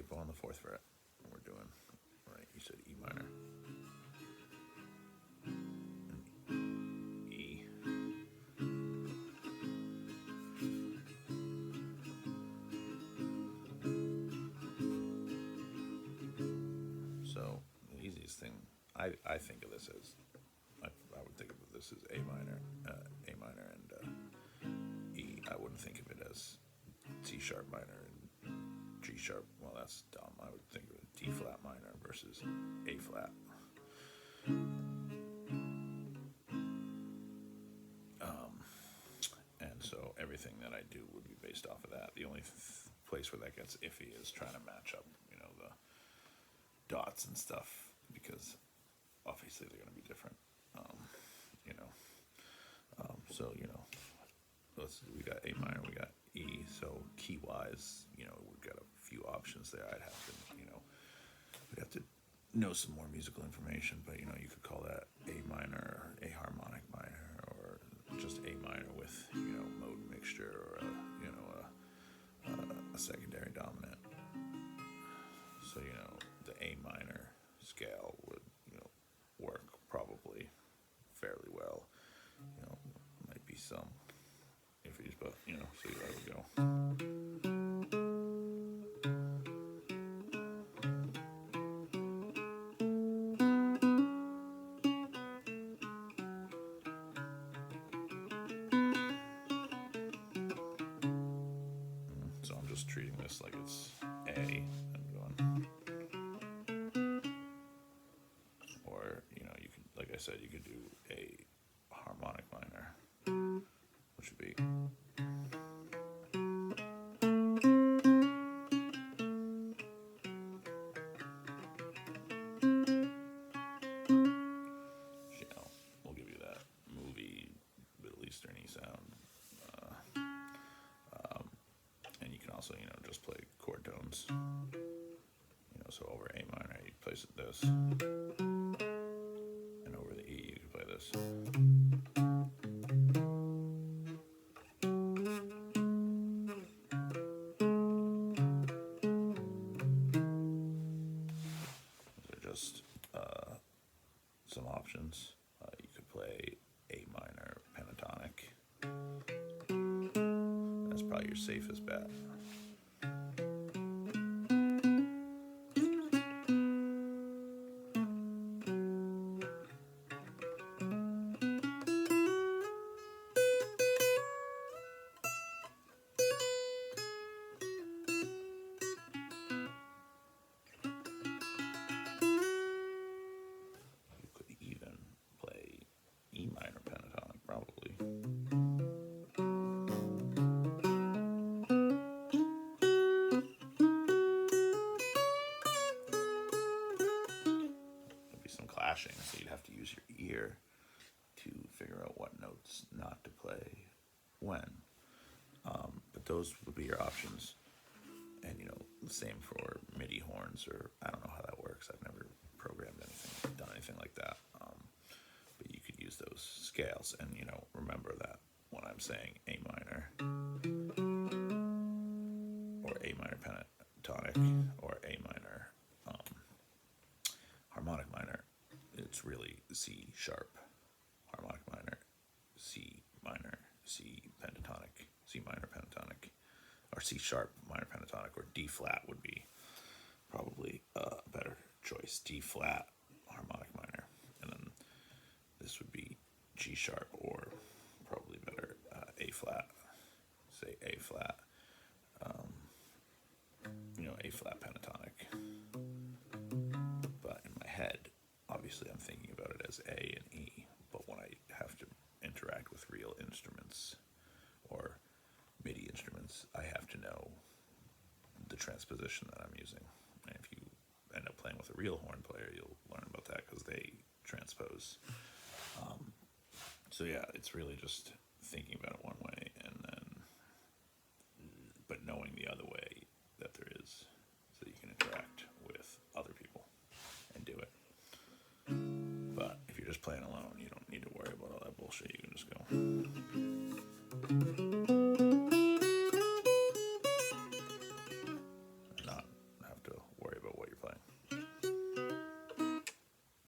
straight bow on the 4th fret. We're doing, right, you said E minor. And E. So the easiest thing, I think of this as, I would think of this as A minor, and E. I wouldn't think of it as C sharp minor and G sharp. Well, that's dumb. I would think of it D flat minor versus A flat. And so everything that I do would be based off of that. The only place where that gets iffy is trying to match up, the dots and stuff, because obviously they're going to be different. So we got A minor, we got E. So key wise, we've got a few options there. I'd have to, we'd have to know some more musical information, but you could call that A minor, or A harmonic minor, or just A minor with mode mixture, or a secondary dominant. So the A minor scale would work probably fairly well. Might be some iffies, but so there we go. So I'm just treating this like it's A and going, or you could, like I said, you could do a harmonic minor, which would be we'll give you that movie Middle Eastern-y sound. And you can also, just play chord tones. So over A minor, you place it this. And over the E, you can play this. Those are just some options. You could play A minor pentatonic. That's probably your safest bet. You could even play E minor pentatonic, probably. Some clashing, so you'd have to use your ear to figure out what notes not to play when. But those would be your options. And the same for MIDI horns, or I don't know how that works. I've never programmed anything, done anything like that. But you could use those scales, and remember that when I'm saying A minor, or A minor pentatonic, or A minor harmonic minor, it's really C sharp harmonic minor, C minor, C pentatonic, C minor pentatonic, or C sharp minor pentatonic, or D flat would be probably a better choice. D flat harmonic minor, and then this would be G sharp, or probably better A flat. Say A flat, A flat pentatonic. But in my head, obviously I'm thinking about it as A and E, but when I have to interact with real instruments or MIDI instruments, I have to know the transposition that I'm using. And if you end up playing with a real horn player, you'll learn about that because they transpose. So yeah, it's really just thinking about it one way, and then but knowing the other way that there is, so that you can interact with other people and do it. But if you're just playing alone, you don't need to worry about all that bullshit. You